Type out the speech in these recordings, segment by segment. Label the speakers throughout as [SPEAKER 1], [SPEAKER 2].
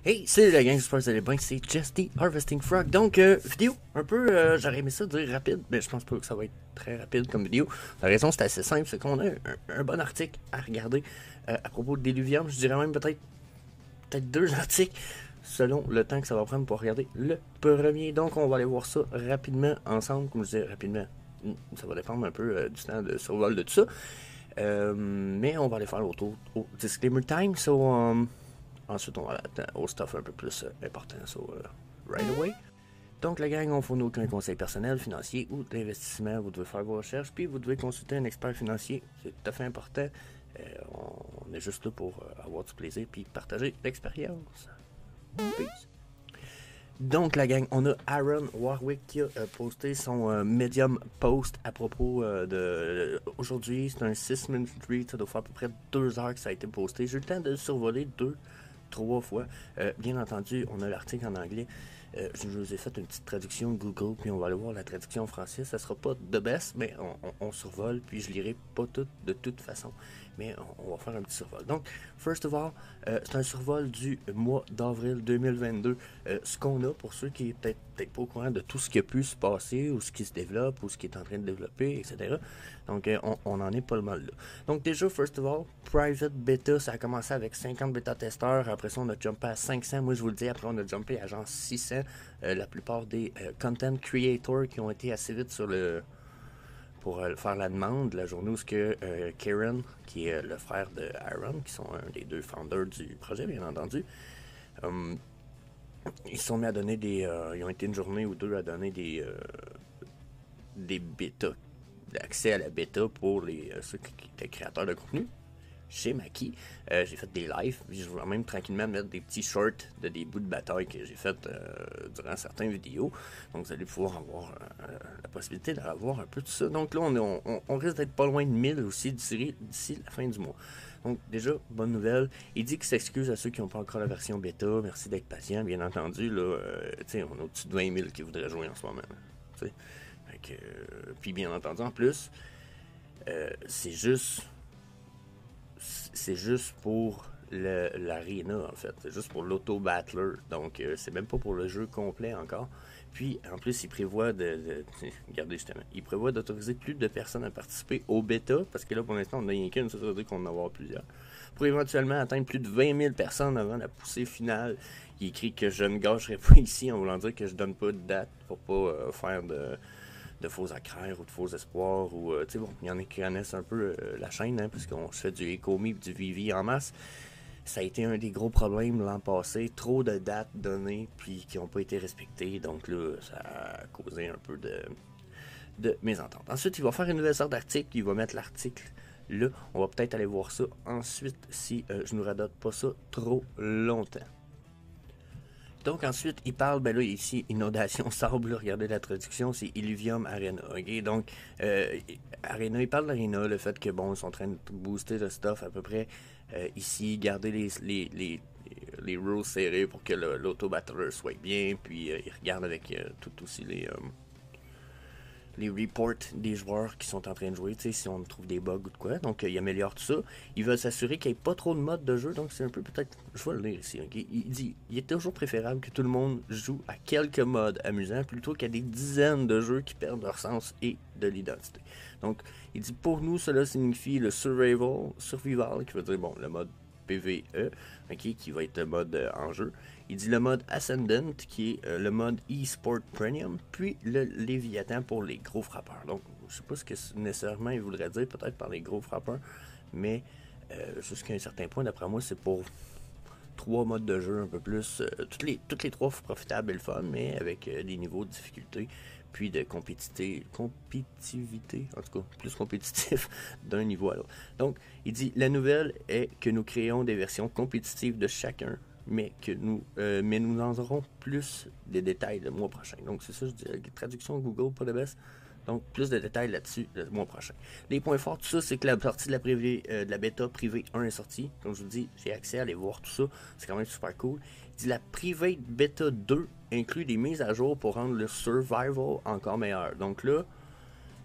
[SPEAKER 1] Hey, salut la gang, j'espère que vous allez bien, c'est Just the Harvesting Frog. Donc, vidéo un peu, j'aurais aimé ça dire rapide, mais je pense pas que ça va être très rapide comme vidéo. La raison c'est assez simple, c'est qu'on a un bon article à regarder à propos de Déluvium. Je dirais même peut-être deux articles selon le temps que ça va prendre pour regarder le premier. Donc, on va aller voir ça rapidement ensemble, comme je disais rapidement. Ça va dépendre un peu du temps de survol de tout ça. Mais on va aller faire au disclaimer time, ensuite, on va aller au stuff un peu plus important, right away. Donc, la gang, on ne fournit aucun conseil personnel, financier ou d'investissement. Vous devez faire vos recherches, puis vous devez consulter un expert financier. C'est tout à fait important. On est juste là pour avoir du plaisir, puis partager l'expérience. Peace. Donc, la gang, on a Aaron Warwick qui a posté son Medium post à propos de... aujourd'hui, c'est un 6-minute read, ça doit faire à peu près 2 heures que ça a été posté. J'ai eu le temps de le survoler 3 fois. Bien entendu, on a l'article en anglais. Je vous ai fait une petite traduction de Google, puis on va aller voir la traduction en français. Ça sera pas de best, mais on survole, puis je lirai pas tout de toute façon. Mais on va faire un petit survol. Donc, first of all, c'est un survol du mois d'avril 2022. Ce qu'on a, pour ceux qui sont peut-être pas au courant de tout ce qui a pu se passer, ou ce qui se développe, ou ce qui est en train de développer, etc. Donc, on en est pas mal là. Donc, déjà, first of all, private beta, ça a commencé avec 50 bêta-testeurs. Après ça, on a jumpé à 500. Moi, je vous le dis, après, on a jumpé à genre 600. La plupart des content creators qui ont été assez vite pour faire la demande, la journée où Kieran, qui est le frère de Aaron, qui sont un des deux founders du projet, bien entendu, ils se sont mis à donner ils ont été une journée ou deux à donner des bêtas, d'accès à la bêta pour ceux qui étaient créateurs de contenu. Chez Maki, j'ai fait des lives, puis je vais même tranquillement mettre des petits shorts de des bouts de bataille que j'ai fait durant certaines vidéos. Donc vous allez pouvoir avoir la possibilité d'avoir un peu de ça. Donc là, on risque d'être pas loin de 1000 aussi d'ici la fin du mois. Donc déjà, bonne nouvelle. Il dit qu'il s'excuse à ceux qui n'ont pas encore la version bêta. Merci d'être patient, bien entendu. Là, on a au-dessus de 20 000 qui voudraient jouer en ce moment. Puis bien entendu, en plus, c'est juste pour l'arena, en fait. C'est juste pour l'auto-battler. Donc, c'est même pas pour le jeu complet encore. Puis, en plus, il prévoit regardez justement. Il prévoit d'autoriser plus de personnes à participer au bêta. Parce que là, pour l'instant, on n'a rien qu'une. Ça veut dire qu'on en avoir plusieurs. Pour éventuellement atteindre plus de 20 000 personnes avant la poussée finale. Il écrit que je ne gâcherai pas ici en voulant dire que je donne pas de date pour pas faire de faux accraires ou de faux espoirs ou tu sais bon, il y en a qui connaissent un peu la chaîne parce qu'on se fait du Ecomi et du Vivi en masse. Ça a été un des gros problèmes l'an passé, trop de dates données puis qui n'ont pas été respectées, donc là ça a causé un peu de mésentente. Ensuite, il va faire une nouvelle sorte d'article, il va mettre l'article là, on va peut-être aller voir ça ensuite si je ne radote pas ça trop longtemps. Donc ensuite, il parle, ben là, ici, inondation sable, regardez la traduction, c'est Illuvium Arena, ok? Donc, Arena, il parle d'Arena, le fait que, bon, ils sont en train de booster le stuff à peu près ici, garder les rules serrés pour que l'auto-battler soit bien, puis il regarde avec tout aussi les reports des joueurs qui sont en train de jouer, tu sais, si on trouve des bugs ou de quoi. Donc, il améliore tout ça. Il veut s'assurer qu'il n'y ait pas trop de modes de jeu. Donc, c'est un peu peut-être... Je vais le lire ici. Okay? Il dit, il est toujours préférable que tout le monde joue à quelques modes amusants plutôt qu'à des dizaines de jeux qui perdent leur sens et de l'identité. Donc, il dit, pour nous, cela signifie le survival, qui veut dire, bon, le mode PvE, okay, qui va être le mode en jeu. Il dit le mode Ascendant, qui est le mode eSport Premium, puis le Léviathan pour les gros frappeurs. Donc, je sais pas ce que nécessairement il voudrait dire, peut-être par les gros frappeurs, mais jusqu'à un certain point, d'après moi, c'est pour 3 modes de jeu un peu plus. Toutes les 3 profitables et le fun, mais avec des niveaux de difficulté, puis de compétitivité, en tout cas, plus compétitif d'un niveau à l'autre. Donc, il dit, la nouvelle est que nous créons des versions compétitives de chacun, mais nous en aurons plus de détails le mois prochain. Donc, c'est ça, je dis, traduction Google, pas de best. Donc, plus de détails là-dessus le mois prochain. Les points forts, tout ça, c'est que la sortie de la bêta privée 1 est sortie. Comme je vous dis, j'ai accès à aller voir tout ça. C'est quand même super cool. Il dit la private bêta 2 inclut des mises à jour pour rendre le survival encore meilleur. Donc là,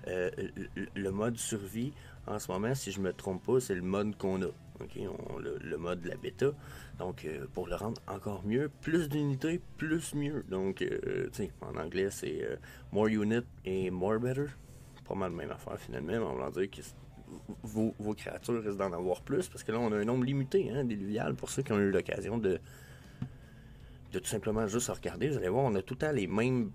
[SPEAKER 1] le mode survie, en ce moment, si je me trompe pas, c'est le mode qu'on a. Ok, le mode de la bêta. Donc, pour le rendre encore mieux, plus d'unités, plus mieux. Donc, tu sais, en anglais, c'est more unit et more better. Pas mal la même affaire finalement, on va dire que vos créatures risquent d'en avoir plus parce que là, on a un nombre limité d'éluviales pour ceux qui ont eu l'occasion de tout simplement juste regarder. Vous allez voir, on a tout le temps les mêmes.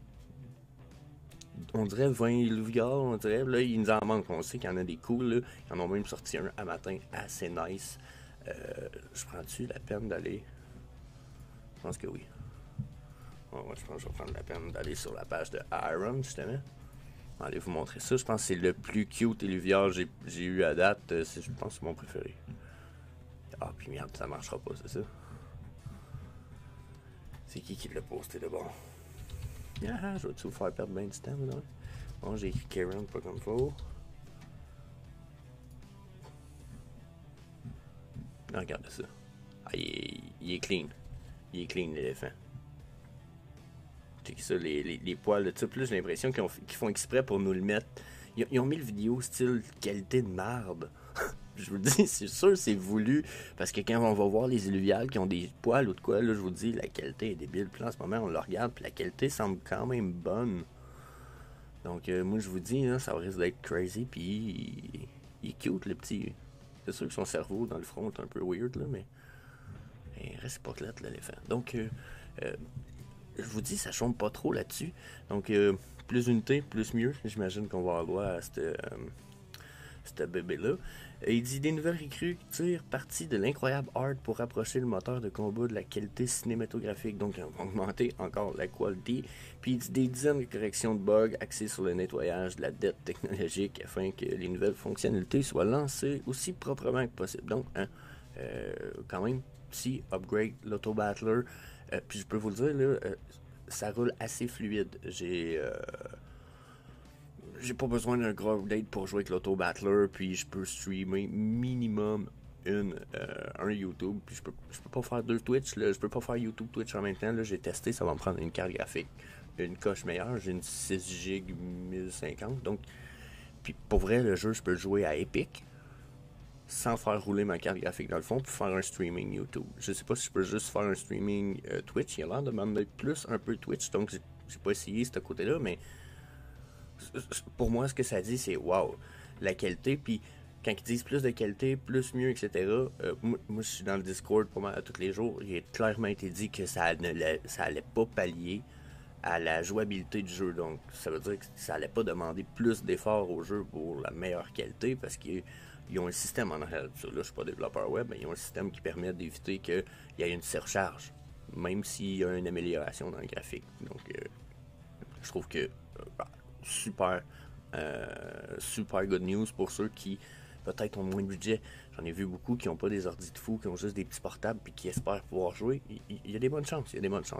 [SPEAKER 1] On dirait 20 illuviales, on dirait. Là, il nous en manque. On sait qu'il y en a des cools. Là. Ils en ont même sorti un à matin assez nice. Je prends-tu la peine d'aller. Je pense que oui. Ouais, je pense que je vais prendre la peine d'aller sur la page de Iron, justement. Allez vous montrer ça. Je pense que c'est le plus cute illuvial que j'ai eu à date. Je pense que c'est mon préféré. Ah, puis merde, ça marchera pas, c'est ça. C'est qui l'a posté de bon? Ah, je vais-tu vous faire perdre bien du temps, là? Bon, j'ai écrit Karen, pas comme faut. Ah, regardez ça. Ah, il est clean. Il est clean, l'éléphant. C'est ça, les poils de ça. Plus j'ai l'impression qu'ils font exprès pour nous le mettre. Ils ont mis le vidéo style qualité de marde. Je vous dis, c'est sûr, c'est voulu. Parce que quand on va voir les illuviales qui ont des poils ou de quoi, là, je vous dis, la qualité est débile. Puis là, en ce moment, on le regarde, puis la qualité semble quand même bonne. Donc, moi, je vous dis, là, ça risque d'être crazy. Puis, il est cute, le petit. C'est sûr que son cerveau, dans le front, est un peu weird, là, mais. Il reste pas clair, l'éléphant. Donc, je vous dis, ça chompe pas trop là-dessus. Donc, plus unité, plus mieux. J'imagine qu'on va avoir à cette bébé-là. Il dit des nouvelles recrues tirent parti de l'incroyable art pour rapprocher le moteur de combat de la qualité cinématographique, donc augmenter encore la qualité. Puis il dit des dizaines de corrections de bugs axées sur le nettoyage de la dette technologique afin que les nouvelles fonctionnalités soient lancées aussi proprement que possible. Donc, quand même, petit upgrade, l'auto-battler. Puis je peux vous le dire, là, ça roule assez fluide. J'ai pas besoin d'un gros update pour jouer avec l'auto-battler, puis je peux streamer minimum un YouTube, puis je peux pas faire deux Twitch, là, je peux pas faire YouTube Twitch en même temps, là, j'ai testé, ça va me prendre une carte graphique, une coche meilleure, j'ai une 6 GB 1050, donc, puis pour vrai, le jeu, je peux le jouer à Epic, sans faire rouler ma carte graphique dans le fond, puis faire un streaming YouTube. Je sais pas si je peux juste faire un streaming Twitch, il a l'air de m'en mettre plus un peu Twitch, donc j'ai pas essayé ce côté-là, mais pour moi, ce que ça dit, c'est wow, la qualité. Puis quand ils disent plus de qualité, plus mieux, etc., moi, je suis dans le Discord pour moi tous les jours. Il a clairement été dit que ça allait pas pallier à la jouabilité du jeu. Donc, ça veut dire que ça allait pas demander plus d'efforts au jeu pour la meilleure qualité parce qu'ils ont un système en arrière. Là, je suis pas développeur web, mais ils ont un système qui permet d'éviter qu'il y ait une surcharge, même s'il y a une amélioration dans le graphique. Donc, je trouve que super good news pour ceux qui peut-être ont moins de budget. J'en ai vu beaucoup qui n'ont pas des ordi de fou, qui ont juste des petits portables puis qui espèrent pouvoir jouer. Il y a des bonnes chances,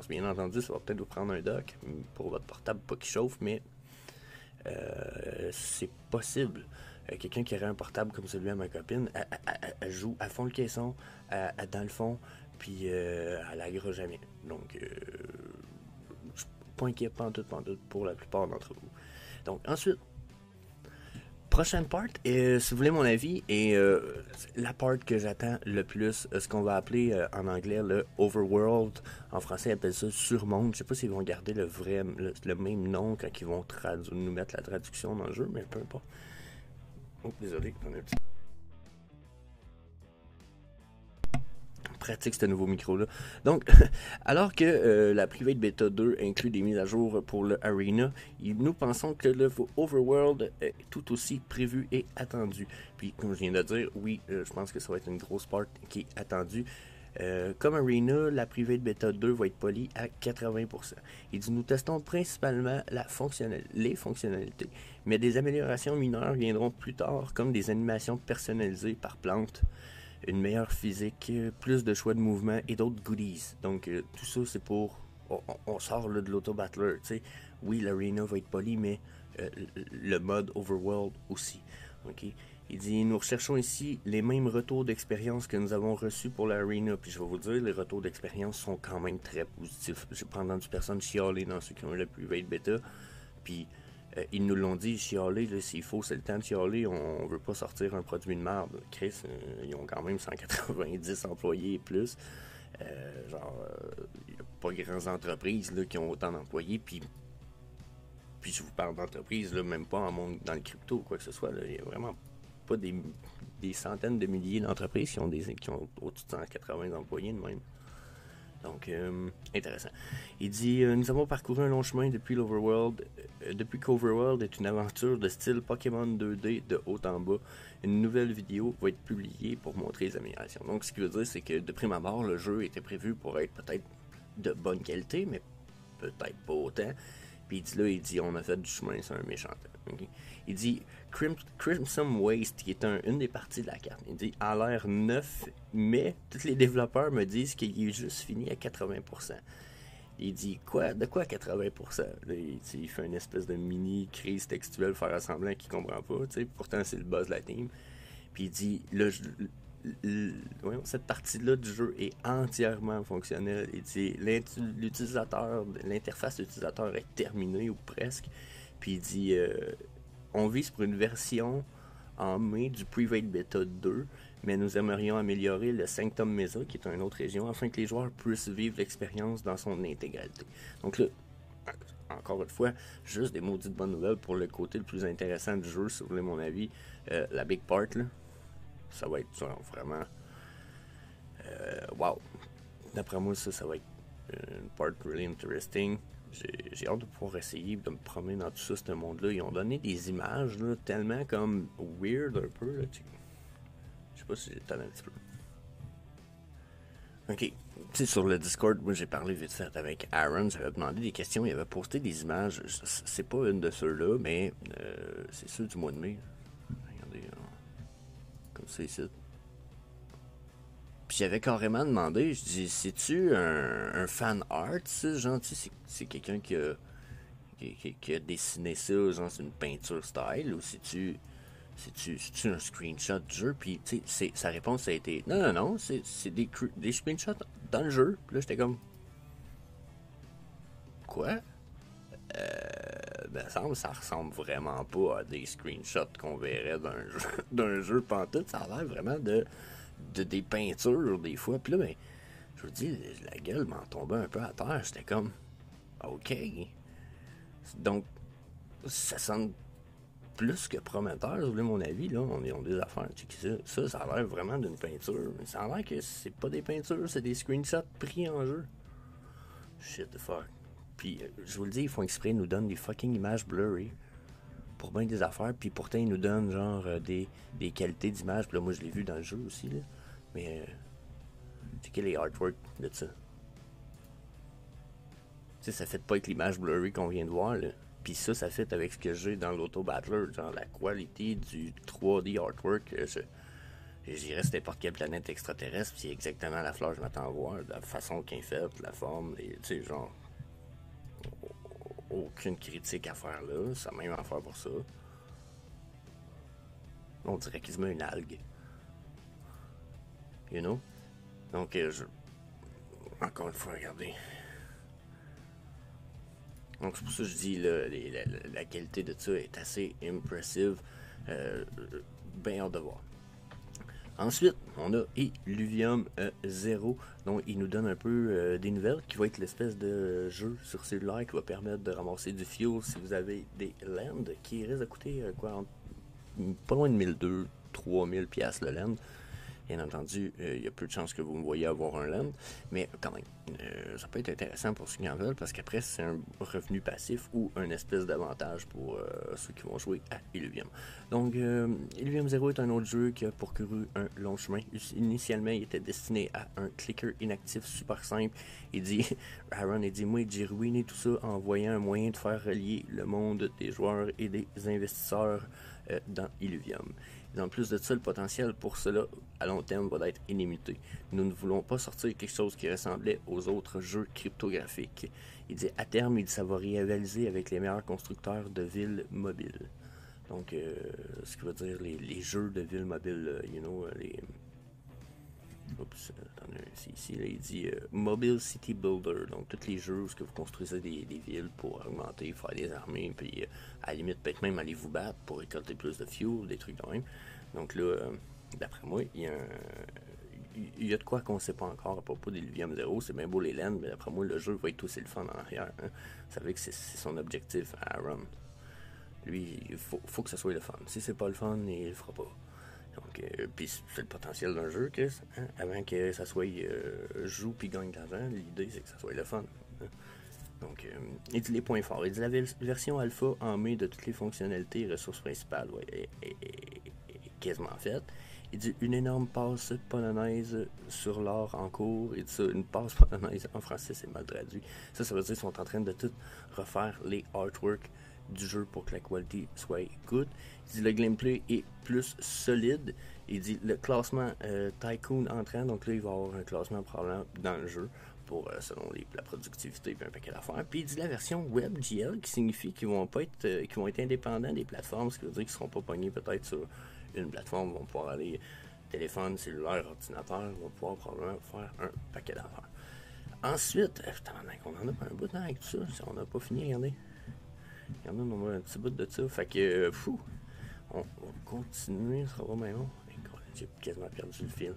[SPEAKER 1] Bien entendu, ça va peut-être vous prendre un dock pour votre portable, pas qu'il chauffe, mais c'est possible. Quelqu'un qui aurait un portable comme celui à ma copine, elle joue à fond le caisson, dans le fond, puis elle l'agra jamais. Donc, je suis pas inquiet pantoute pour la plupart d'entre vous. Donc, ensuite, prochaine part, si vous voulez mon avis, est la part que j'attends le plus, ce qu'on va appeler en anglais le Overworld. En français, ils appellent ça Surmonde. Je sais pas s'ils vont garder le même nom quand ils vont nous mettre la traduction dans le jeu, mais peu importe. Oh, désolé, on a un petit... pratique ce nouveau micro-là. Donc, alors que la Private Beta 2 inclut des mises à jour pour le Arena, nous pensons que le Overworld est tout aussi prévu et attendu. Puis, comme je viens de dire, oui, je pense que ça va être une grosse part qui est attendue. Comme Arena, la Private Beta 2 va être polie à 80%. Il dit, nous testons principalement les fonctionnalités, mais des améliorations mineures viendront plus tard, comme des animations personnalisées par plante, une meilleure physique, plus de choix de mouvement et d'autres goodies. Donc, tout ça, c'est pour... On sort là, de l'auto-battler, tu sais. Oui, l'arena va être poli, mais le mode Overworld aussi. Okay? Il dit, nous recherchons ici les mêmes retours d'expérience que nous avons reçus pour l'arena. Puis je vais vous dire, les retours d'expérience sont quand même très positifs. J'ai pas entendu personne chialer dans ceux qui ont eu le private beta. Puis Ils nous l'ont dit, chialer, là, s'il faut, c'est le temps de chialer, on veut pas sortir un produit de merde. Chris, ils ont quand même 190 employés et plus. Il n'y a pas grandes entreprises là, qui ont autant d'employés, puis je vous parle d'entreprises, là, même pas en monde dans le crypto ou quoi que ce soit. Il n'y a vraiment pas des centaines de milliers d'entreprises qui ont au-dessus de 180 employés de même. Donc, intéressant. Il dit nous avons parcouru un long chemin depuis l'Overworld. Depuis qu'Overworld est une aventure de style Pokémon 2D de haut en bas, une nouvelle vidéo va être publiée pour montrer les améliorations. Donc, ce qui veut dire, c'est que de prime abord, le jeu était prévu pour être peut-être de bonne qualité, mais peut-être pas autant. Puis il dit on a fait du chemin, c'est un méchant. Okay? Il dit Crimson Waste, qui est une des parties de la carte. Il dit a l'air neuf, mais tous les développeurs me disent qu'il est juste fini à 80%. Il dit quoi? De quoi 80%? Là, il fait une espèce de mini crise textuelle faire semblant qu'il comprend pas. Pourtant c'est le boss de la team. Puis il dit cette partie-là du jeu est entièrement fonctionnelle. Il dit l'interface utilisateur est terminée ou presque. Puis il dit on vise pour une version en mai du Private Beta 2, mais nous aimerions améliorer le Sanctum Mesa, qui est une autre région, afin que les joueurs puissent vivre l'expérience dans son intégralité. Donc là, encore une fois, juste des maudites bonnes nouvelles pour le côté le plus intéressant du jeu, si vous voulez mon avis. La Big Part, là, ça va être vraiment wow. D'après moi, ça va être une part really interesting. J'ai hâte de pouvoir essayer de me promener dans tout ça, ce monde-là. Ils ont donné des images là, tellement comme weird un peu. Là, je sais pas si j'ai un petit peu. Ok. Tu sais, sur le Discord, moi j'ai parlé vite fait avec Aaron, j'avais demandé des questions, il avait posté des images. C'est pas une de ceux-là, mais c'est ceux du mois de mai. Regardez, comme ça ici. Puis j'avais carrément demandé, je dis, c'est-tu un fan art, ça? Genre, tu sais, c'est quelqu'un qui a dessiné ça, genre, c'est une peinture style, ou c'est-tu un screenshot du jeu? Puis, tu sais, sa réponse a été, non, c'est des screenshots dans le jeu. Puis là, j'étais comme, quoi? Ça ressemble vraiment pas à des screenshots qu'on verrait d'un jeu pantoute. Ça a l'air vraiment de des peintures des fois. Puis là, ben, je vous dis, la gueule m'en tombait un peu à terre. J'étais comme, ok. Donc, ça semble plus que prometteur, vous voulez mon avis. Là, on a des affaires. Ça a l'air vraiment d'une peinture. Mais ça a l'air que c'est pas des peintures, c'est des screenshots pris en jeu. Shit the fuck. Puis, je vous le dis, ils font exprès, ils nous donnent des fucking images blurry pour bien des affaires, puis pourtant ils nous donnent genre des qualités d'image. Puis là, moi je l'ai vu dans le jeu aussi, là. Mais c'est quel les artworks de ça? Tu sais, ça fait pas avec l'image blurry qu'on vient de voir, là. Puis ça fait avec ce que j'ai dans l'Auto Battler, genre la qualité du 3D artwork. J'irais sur n'importe quelle planète extraterrestre, puis c'est exactement la fleur que je m'attends à voir, la façon qu'elle est faite, la forme, tu sais, genre. Aucune critique à faire là, c'est la même affaire pour ça. On dirait qu'il se met une algue. You know? Donc, encore une fois, regardez. Donc, c'est pour ça que je dis, là, la qualité de ça est assez impressive. Bien hâte de voir. Ensuite, on a Illuvium 0, dont il nous donne un peu des nouvelles, qui va être l'espèce de jeu sur cellulaire qui va permettre de ramasser du fuel si vous avez des lands, qui risque de coûter pas loin de 1200-3000 pièces le land. Bien entendu, il y a peu de chances que vous me voyez avoir un land, mais quand même, ça peut être intéressant pour ceux qui en veulent, parce qu'après, c'est un revenu passif ou un espèce d'avantage pour ceux qui vont jouer à Illuvium. Donc, Illuvium 0 est un autre jeu qui a parcouru un long chemin. Initialement, il était destiné à un clicker inactif super simple. Aaron dit, moi, j'ai ruiné tout ça en voyant un moyen de faire relier le monde des joueurs et des investisseurs dans Illuvium. En plus de ça, le potentiel pour cela, à long terme, va être illimité. Nous ne voulons pas sortir quelque chose qui ressemblait aux autres jeux cryptographiques. Il dit, à terme, ça va rivaliser avec les meilleurs constructeurs de villes mobiles. Donc, ce qui veut dire les jeux de villes mobiles, Oups, attendez, c'est ici, là, il dit Mobile City Builder, donc tous les jeux où vous construisez des villes pour augmenter, faire des armées, puis à la limite, peut-être même aller vous battre pour récolter plus de fuel, des trucs de même. Donc là, d'après moi, il y a de quoi qu'on ne sait pas encore à propos d'Illuvium 0. C'est bien beau les lands, mais d'après moi, le jeu va être aussi le fun en arrière. Hein. Vous savez que c'est son objectif à Aaron. Lui, il faut que ce soit le fun. Si c'est pas le fun, il le fera pas. Donc, puis c'est le potentiel d'un jeu, Chris. Hein? Avant que ça soit joue puis gagne de l'argent, l'idée c'est que ça soit le fun. Hein? Donc, il dit les points forts. Il dit la version alpha en met de toutes les fonctionnalités et ressources principales est quasiment faite. Il dit une énorme passe polonaise sur l'art en cours. Il dit ça, une passe polonaise en français, c'est mal traduit. Ça veut dire qu'ils sont en train de tout refaire les artworks du jeu pour que la qualité soit good. Il dit le gameplay est plus solide. Il dit le classement Tycoon entrant, donc là il va y avoir un classement probablement dans le jeu pour selon la productivité et un paquet d'affaires. Puis il dit la version WebGL qui signifie qu'ils vont pas être qui vont être indépendants des plateformes, ce qui veut dire qu'ils seront pas pognés peut-être sur une plateforme, vont pouvoir aller téléphone, cellulaire, ordinateur, vont pouvoir probablement faire un paquet d'affaires. Ensuite, on en a pas un bout de temps avec tout ça, on n'a pas fini, regardez. Regardez, on a un petit bout de ça. Fait que, on va continuer, ça va bien bon. J'ai quasiment perdu le fil.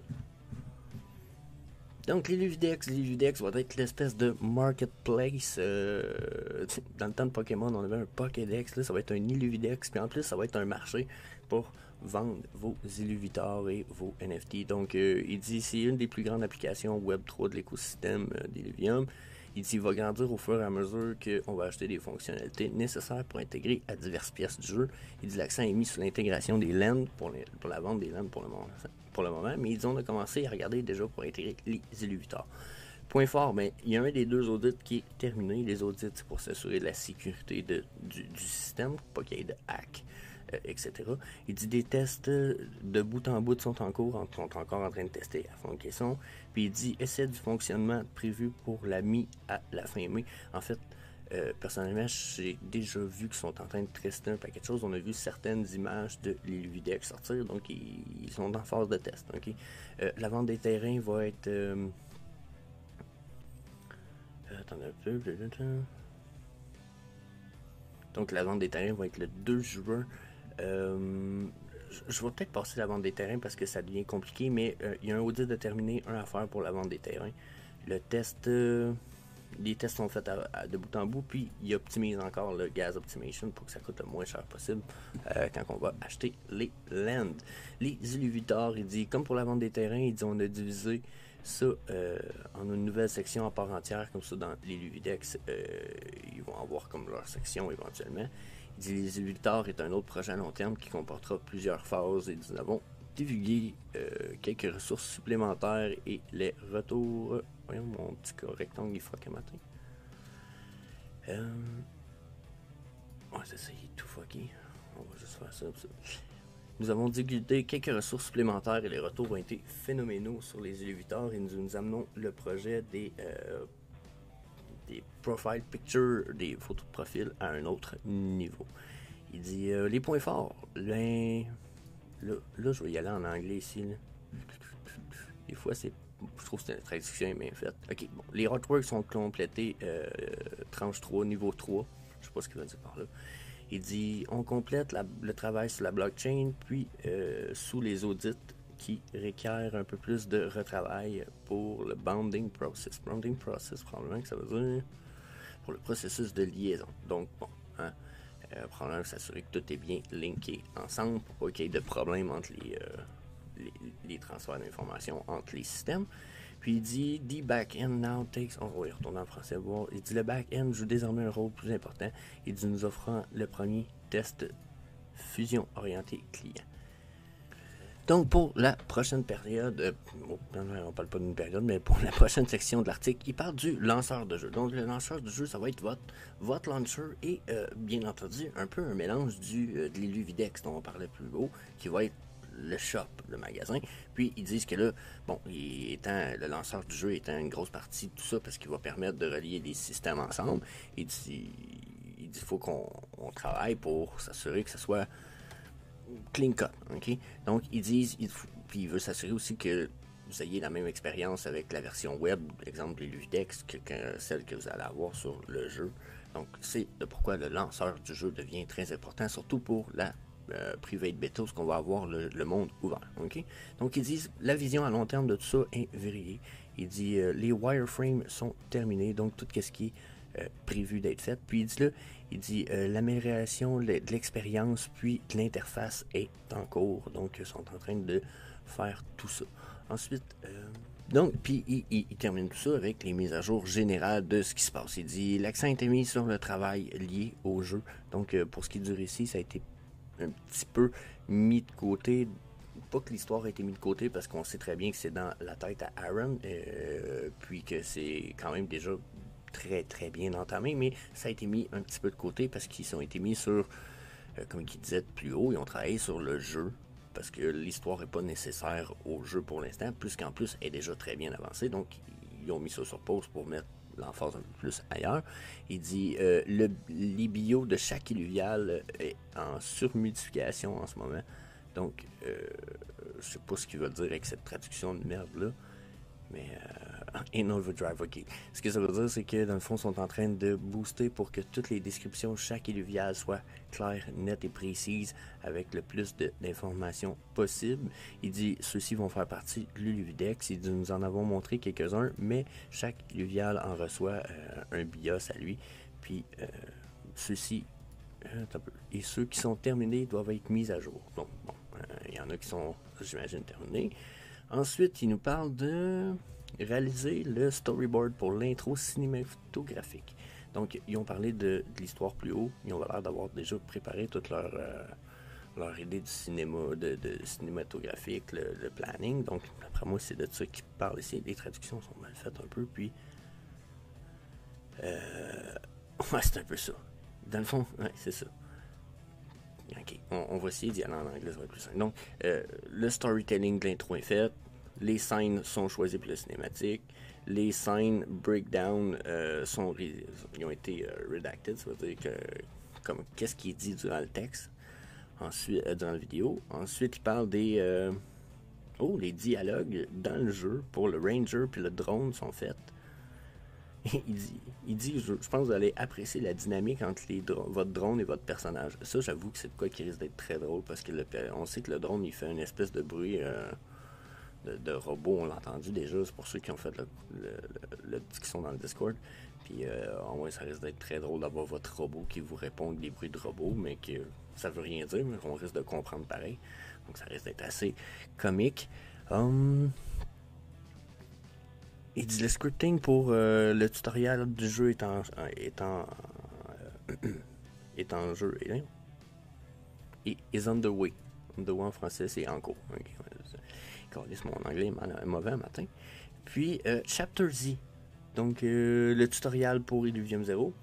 [SPEAKER 1] Donc, l'Illuvidex va être l'espèce de marketplace. Dans le temps de Pokémon, on avait un Pokédex. Là, ça va être un Illuvidex. Puis en plus, ça va être un marché pour vendre vos Illuvitors et vos NFT. Donc, il dit c'est une des plus grandes applications Web3 de l'écosystème d'Illuvium. Il dit qu'il va grandir au fur et à mesure qu'on va acheter des fonctionnalités nécessaires pour intégrer à diverses pièces du jeu. Il dit l'accent est mis sur l'intégration des lands pour la vente des lands pour le moment, mais ils dit on a commencé à regarder déjà pour intégrer les Illuvitors. Point fort, mais il y a un des deux audits qui est terminé. Les audits, c'est pour s'assurer de la sécurité du système, pas qu'il y ait de hack, etc. Il dit des tests de bout en bout sont en cours, sont encore en train de tester à fond qu'ils sont. Puis il dit essai du fonctionnement prévu pour la mi à la fin mai. En fait, personnellement, j'ai déjà vu qu'ils sont en train de tester un paquet de choses. On a vu certaines images de l'Illuvidex sortir, donc ils sont en phase de test. Okay? La vente des terrains va être... attendez un peu. Donc la vente des terrains va être le 2 juin. Je vais peut-être passer la vente des terrains parce que ça devient compliqué, mais il y a un audit de terminer, un à faire pour la vente des terrains. Le test, les tests sont faits de bout en bout, puis il optimise encore le gas optimization pour que ça coûte le moins cher possible quand on va acheter les lands. Les Illuvitors, il dit, comme pour la vente des terrains, il dit on a divisé ça en une nouvelle section à part entière, comme ça dans les Illuvidex, ils vont avoir comme leur section éventuellement. Il dit les Illuvitors est un autre projet à long terme qui comportera plusieurs phases et nous avons divulgué quelques ressources supplémentaires et les retours. Voyons mon petit rectangle, il fuck un matin. Ouais, c'est ça, il est tout fucké. On va juste faire ça. Nous avons divulgué quelques ressources supplémentaires et les retours ont été phénoménaux sur les Illuvitors et nous amenons le projet des profile pictures, des photos de profil à un autre niveau. Il dit les points forts. Là, je vais y aller en anglais ici. Là. Des fois, je trouve que la traduction est bien faite. Ok, bon. Les artworks sont complétés tranche 3, niveau 3. Je sais pas ce qu'il veut dire par là. Il dit on complète le travail sur la blockchain, puis sous les audits qui requièrent un peu plus de retravail pour le bounding process. Bounding process, probablement que ça veut dire pour le processus de liaison. Donc, bon, hein, probablement s'assurer que tout est bien linké ensemble pour pas qu'il y ait de problème entre les transferts d'informations entre les systèmes. Puis il dit the back-end now takes. On va y retourner en français voir. Il dit le back-end joue désormais un rôle plus important. Il dit nous offrant le premier test fusion orienté client. Donc, pour la prochaine période, on parle pas d'une période, mais pour la prochaine section de l'article, il parle du lanceur de jeu. Donc, le lanceur de jeu, ça va être votre launcher et, bien entendu, un peu un mélange de l'Illuvidex dont on parlait plus haut, qui va être le shop, le magasin. Puis, ils disent que là, bon, le lanceur du jeu étant une grosse partie de tout ça, parce qu'il va permettre de relier les systèmes ensemble, il dit qu'il faut qu'on travaille pour s'assurer que ce soit clean cut, ok? Donc, ils disent, puis il veut s'assurer aussi que vous ayez la même expérience avec la version web, exemple les Ludex, que celle que vous allez avoir sur le jeu. Donc c'est de pourquoi le lanceur du jeu devient très important, surtout pour la private beta, ce qu'on va avoir le monde ouvert. Okay? Donc ils disent la vision à long terme de tout ça est verrouillée. Il dit les wireframes sont terminés, donc tout ce qui est prévu d'être fait. Puis il dit l'amélioration de l'expérience puis de l'interface est en cours, donc ils sont en train de faire tout ça. Ensuite, donc, puis il termine tout ça avec les mises à jour générales de ce qui se passe. Il dit l'accent a été mis sur le travail lié au jeu. Donc, pour ce qui est du récit, ça a été un petit peu mis de côté. Pas que l'histoire a été mise de côté parce qu'on sait très bien que c'est dans la tête à Aaron, puis que c'est quand même déjà très très bien entamé, mais ça a été mis un petit peu de côté parce qu'ils ont été mis sur, comme il disait plus haut, ils ont travaillé sur le jeu parce que l'histoire n'est pas nécessaire au jeu pour l'instant, plus qu'en plus elle est déjà très bien avancée, donc ils ont mis ça sur pause pour mettre l'emphase un peu plus ailleurs. Il dit les bios de chaque illuvial est en surmodification en ce moment, donc je sais pas ce qu'il veut dire avec cette traduction de merde là, mais in overdrive, ok. Ce que ça veut dire, c'est que dans le fond, ils sont en train de booster pour que toutes les descriptions de chaque illuvial soient claires, nettes et précises, avec le plus d'informations possible. Il dit ceux-ci vont faire partie de l'Illuvidex. Il dit nous en avons montré quelques-uns, mais chaque illuvial en reçoit un BIOS à lui. Puis ceux-ci et ceux qui sont terminés doivent être mis à jour. Donc, bon, il y en a qui sont, j'imagine, terminés. Ensuite, il nous parle de réaliser le storyboard pour l'intro cinématographique. Donc, ils ont parlé de l'histoire plus haut. Ils ont l'air d'avoir déjà préparé toute leur idée du cinéma, de cinématographique, le planning. Donc, après moi, c'est de ça qu'ils parlent ici. Les traductions sont mal faites un peu, puis... ouais, c'est un peu ça. Dans le fond, ouais, c'est ça. Ok, on va essayer d'y aller en anglais, ça va être plus simple. Donc, le storytelling de l'intro est fait. Les scènes sont choisies pour le cinématique. Les scènes breakdown ils ont été redacted, ça veut dire que comme qu'est-ce qui est dit durant le texte, ensuite durant la vidéo. Ensuite, il parle des les dialogues dans le jeu pour le ranger puis le drone sont faits. Il dit je pense que vous allez apprécier la dynamique entre votre drone et votre personnage. Ça, j'avoue que c'est de quoi qui risque d'être très drôle parce que on sait que le drone il fait une espèce de bruit de robot, on l'a entendu déjà, c'est pour ceux qui ont fait qui sont dans le Discord. Puis en vrai, ça risque d'être très drôle d'avoir votre robot qui vous répond avec des bruits de robot, mais que ça veut rien dire, mais on risque de comprendre pareil. Donc ça risque d'être assez comique. Il dit le scripting pour le tutoriel du jeu est en jeu. Is on the way. On the way en français, c'est en cours. Okay. Mon anglais est mauvais matin. Puis, Chapter Z. Donc, le tutoriel pour Illuvium 0.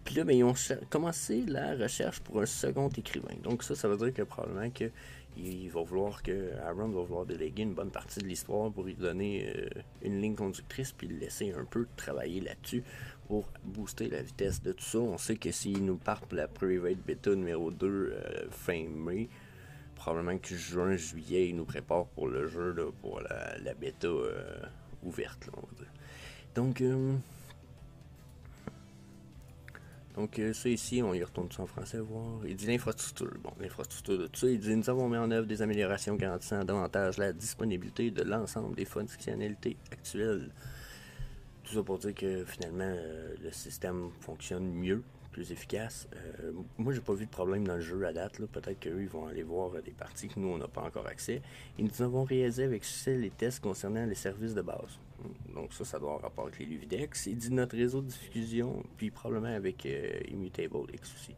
[SPEAKER 1] Puis là, ben, ils ont commencé la recherche pour un second écrivain. Donc ça veut dire que probablement que il va vouloir que Aaron va vouloir déléguer une bonne partie de l'histoire pour lui donner une ligne conductrice puis le laisser un peu travailler là-dessus pour booster la vitesse de tout ça. On sait que s'il nous part pour la Private Beta numéro 2 fin mai, probablement que juin, juillet, il nous prépare pour le jeu, là, pour la bêta ouverte, là, on va dire. Donc, ça ici, on y retourne ça en français voir. Il dit l'infrastructure. Bon, l'infrastructure de tout ça. Il dit nous avons mis en œuvre des améliorations garantissant davantage la disponibilité de l'ensemble des fonctionnalités actuelles. Tout ça pour dire que finalement, le système fonctionne mieux, plus efficace. Moi, j'ai pas vu de problème dans le jeu à date. Peut-être qu'eux, ils vont aller voir des parties que nous, on n'a pas encore accès. Et nous avons réalisé avec succès les tests concernant les services de base. Donc ça doit avoir rapport avec les Luvidex. Il dit notre réseau de diffusion, puis probablement avec Immutable X aussi.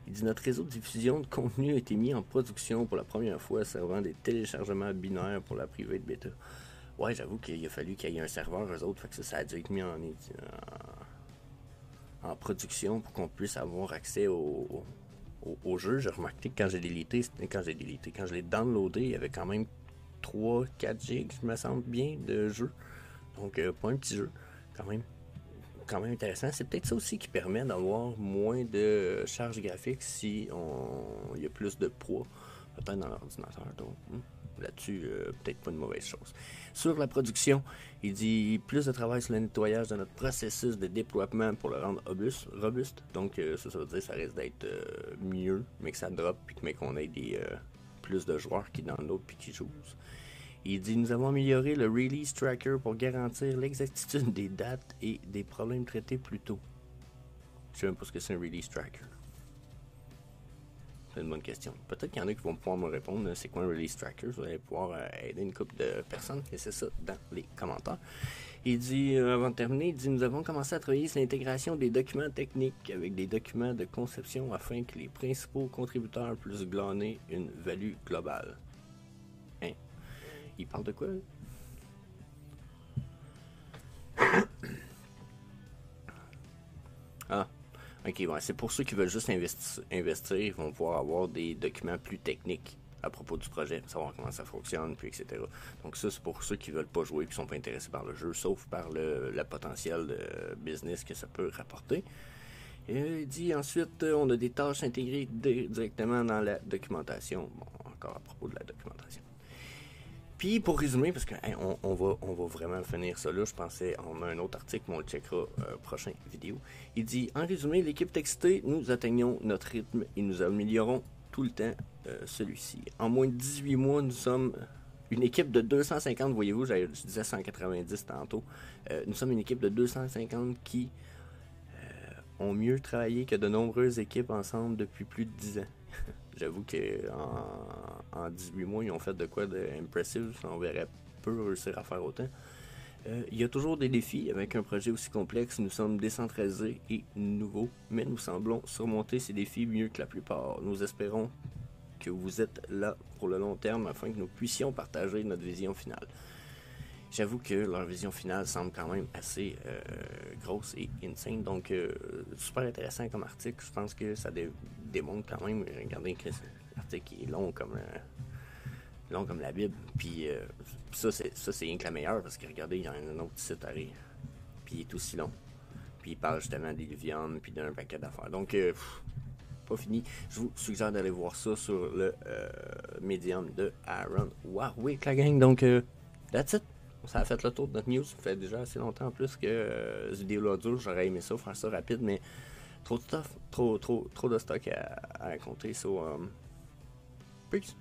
[SPEAKER 1] Il dit notre réseau de diffusion de contenu a été mis en production pour la première fois servant des téléchargements binaires pour la private beta. Ouais, j'avoue qu'il a fallu qu'il y ait un serveur, eux autres, fait que ça a dû être mis en production pour qu'on puisse avoir accès au jeu. J'ai remarqué que quand je l'ai downloadé, il y avait quand même 3-4 gigs, je me semble bien, de jeu. Donc, pas un petit jeu. Quand même intéressant. C'est peut-être ça aussi qui permet d'avoir moins de charge graphique si il y a plus de poids, peut-être dans l'ordinateur. Donc, là-dessus, peut-être pas une mauvaise chose. Sur la production, il dit plus de travail sur le nettoyage de notre processus de déploiement pour le rendre robuste. Donc, ça veut dire que ça risque d'être mieux, mais que ça drop, puis mais qu'on ait plus de joueurs qui download puis qui jouent. Il dit nous avons amélioré le release tracker pour garantir l'exactitude des dates et des problèmes traités plus tôt. Je sais même pas ce que c'est un release tracker. C'est une bonne question. Peut-être qu'il y en a qui vont pouvoir me répondre. C'est quoi un release tracker? Vous allez pouvoir aider une couple de personnes. Laissez ça dans les commentaires. Il dit, avant de terminer, il dit nous avons commencé à travailler sur l'intégration des documents techniques avec des documents de conception afin que les principaux contributeurs puissent glaner une value globale. Hein? Il parle de quoi? Ah, ok, ouais, c'est pour ceux qui veulent juste investir, ils vont pouvoir avoir des documents plus techniques à propos du projet, savoir comment ça fonctionne, puis etc. Donc ça, c'est pour ceux qui veulent pas jouer, qui sont pas intéressés par le jeu, sauf par le potentiel de business que ça peut rapporter. Et il dit ensuite, on a des tâches intégrées directement dans la documentation. Bon, encore à propos de la documentation. Puis pour résumer, parce qu'on va vraiment finir ça là, je pensais, on a un autre article, mais on le checkera prochaine vidéo. Il dit, en résumé, l'équipe textée, nous atteignons notre rythme et nous améliorons tout le temps celui-ci. En moins de 18 mois, nous sommes une équipe de 250, voyez-vous, je disais 190 tantôt. Nous sommes une équipe de 250 qui ont mieux travaillé que de nombreuses équipes ensemble depuis plus de 10 ans. J'avoue qu'en 18 mois, ils ont fait de quoi de impressive. On verrait peu réussir à faire autant. Il y a toujours des défis avec un projet aussi complexe. Nous sommes décentralisés et nouveaux, mais nous semblons surmonter ces défis mieux que la plupart. Nous espérons que vous êtes là pour le long terme afin que nous puissions partager notre vision finale. J'avoue que leur vision finale semble quand même assez grosse et insane. Donc, super intéressant comme article. Je pense que ça démontre quand même. Regardez que l'article est long comme la Bible. Puis ça, c'est rien que la meilleure parce que regardez, il y a un autre site à rire. Puis il est aussi long. Puis il parle justement des Livium puis d'un paquet d'affaires. Donc, pas fini. Je vous suggère d'aller voir ça sur le Medium de Aaron Warwick, la gang. Donc, that's it. Ça a fait le tour de notre news. Ça fait déjà assez longtemps en plus que cette vidéo-là dure. J'aurais aimé ça, faire ça rapide, mais trop de stuff, trop de stock à raconter. So, peace.